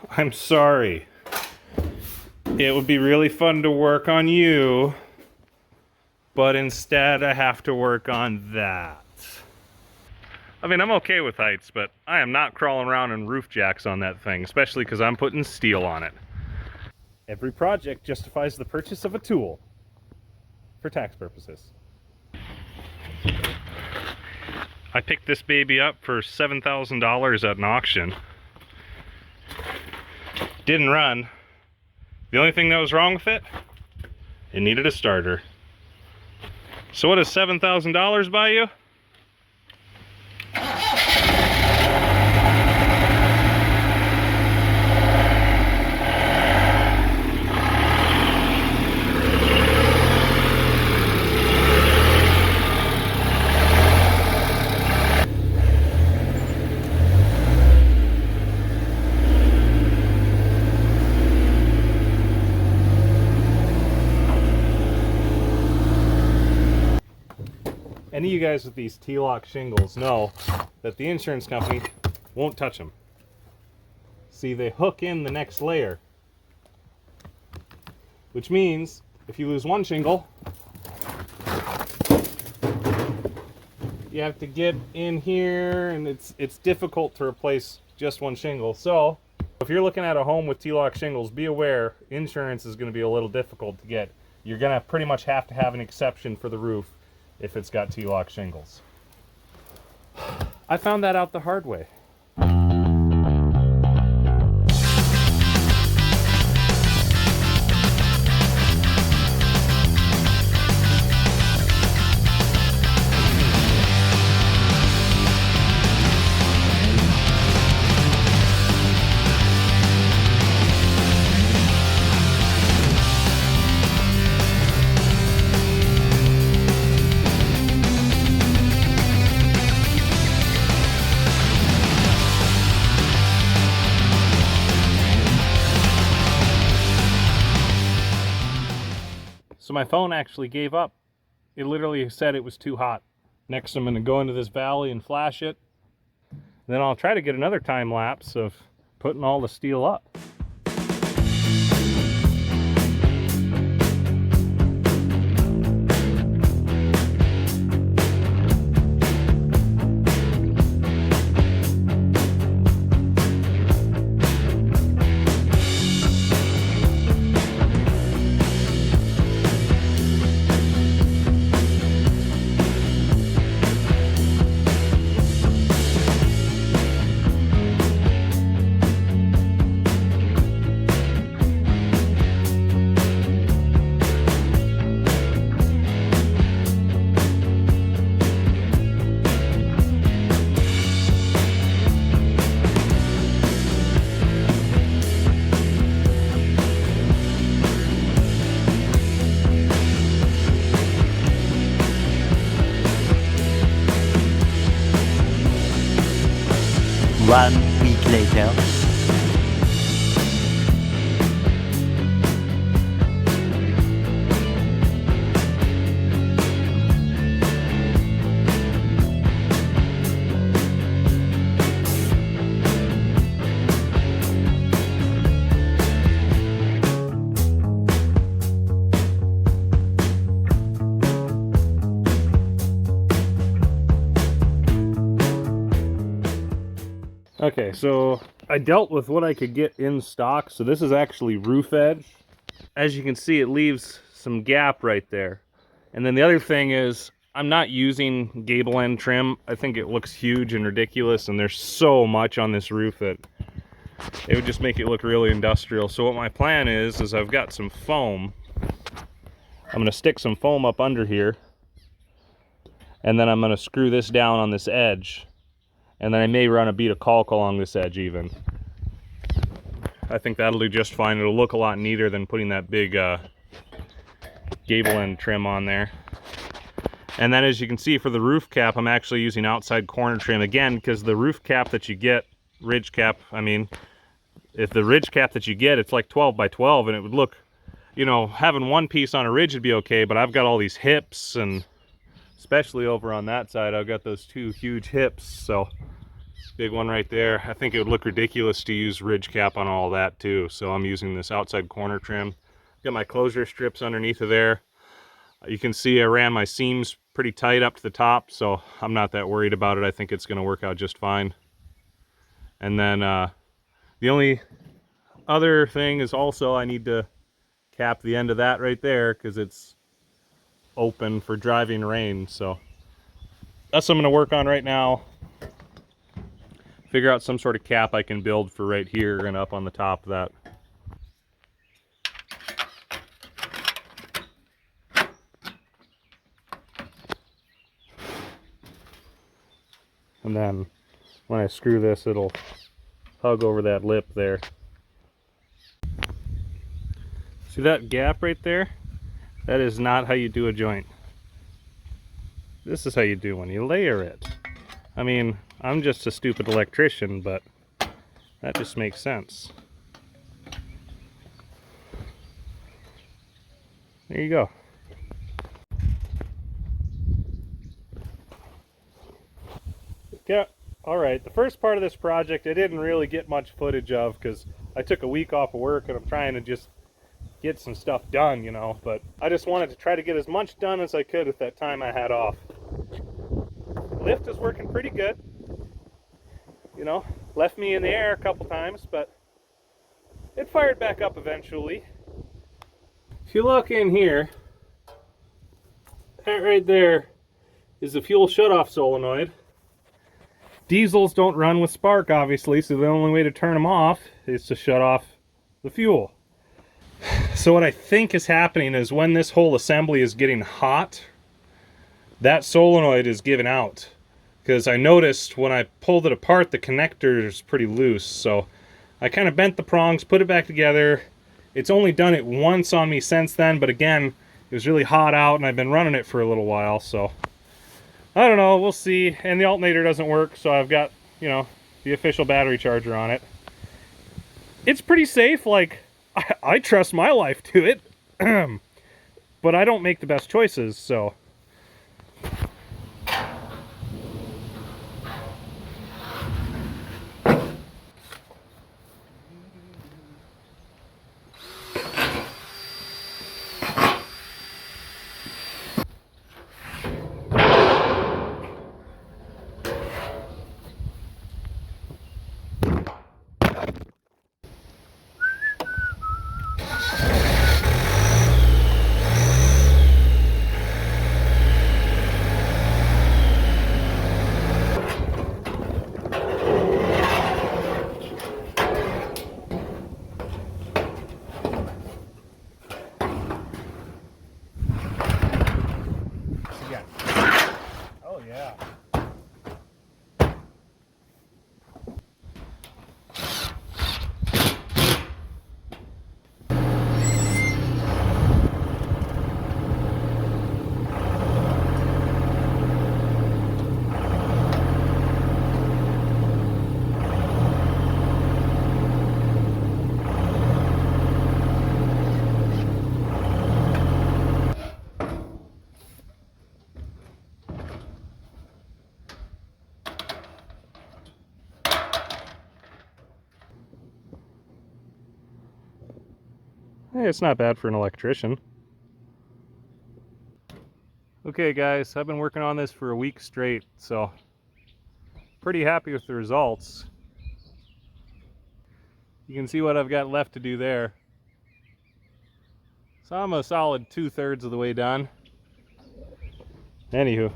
I'm sorry. It would be really fun to work on you, but instead I have to work on that. I mean, I'm okay with heights, but I am not crawling around in roof jacks on that thing, especially because I'm putting steel on it. Every project justifies the purchase of a tool for tax purposes. I picked this baby up for $7,000 at an auction. Didn't run. The only thing that was wrong with it needed a starter. So what does $7,000 buy you? Any of you guys with these T-lock shingles know that the insurance company won't touch them. See, they hook in the next layer, which means if you lose one shingle, you have to get in here, and it's difficult to replace just one shingle. So if you're looking at a home with T-lock shingles, be aware insurance is going to be a little difficult to get. You're going to pretty much have to have an exception for the roof if it's got T-lock shingles. I found that out the hard way. So my phone actually gave up. It literally said it was too hot. Next I'm going to go into this valley and flash it. Then I'll try to get another time lapse of putting all the steel up. One week later. Okay, so I dealt with what I could get in stock. So this is actually roof edge. As you can see, it leaves some gap right there. And then the other thing is, I'm not using gable end trim. I think it looks huge and ridiculous, and there's so much on this roof that it would just make it look really industrial. So what my plan is I've got some foam. I'm gonna stick some foam up under here, and then I'm gonna screw this down on this edge. And then I may run a bead of caulk along this edge even. I think that'll do just fine. It'll look a lot neater than putting that big gable end trim on there. And then as you can see for the roof cap, I'm actually using outside corner trim again, because the roof cap that you get, ridge cap, I mean, if the ridge cap that you get, it's like 12 by 12, and it would look, you know, having one piece on a ridge would be okay, but I've got all these hips, and especially over on that side, I've got those two huge hips, so Big one right there. I think it would look ridiculous to use ridge cap on all that too, so I'm using this outside corner trim. Got my closure strips underneath of there. You can see I ran my seams pretty tight up to the top, so I'm not that worried about it. I think it's going to work out just fine. And then the only other thing is also I need to cap the end of that right there because it's open for driving rain. So that's what I'm going to work on right now. Figure out some sort of cap I can build for right here and up on the top of that. And then when I screw this, it'll hug over that lip there. See that gap right there? That is not how you do a joint. This is how you do one. You layer it. I mean, I'm just a stupid electrician, but that just makes sense. There you go. Yeah, all right. The first part of this project I didn't really get much footage of because I took a week off of work and I'm trying to just get some stuff done, you know, but I just wanted to try to get as much done as I could with that time I had off. Lift is working pretty good. You know, left me in the air a couple times, but it fired back up eventually. If you look in here, that right there is the fuel shutoff solenoid. Diesels don't run with spark, obviously, so the only way to turn them off is to shut off the fuel. So what I think is happening is when this whole assembly is getting hot, that solenoid is giving out. Because I noticed when I pulled it apart, the connector is pretty loose. So I kind of bent the prongs, put it back together. It's only done it once on me since then, but again, it was really hot out and I've been running it for a little while, so I don't know, we'll see. And the alternator doesn't work, so I've got, you know, the official battery charger on it. It's pretty safe, like, I trust my life to it, but I don't make the best choices, so. Oh yeah. Hey, it's not bad for an electrician. Okay guys, I've been working on this for a week straight, so pretty happy with the results. You can see what I've got left to do there. So I'm a solid 2/3 of the way done. Anywho.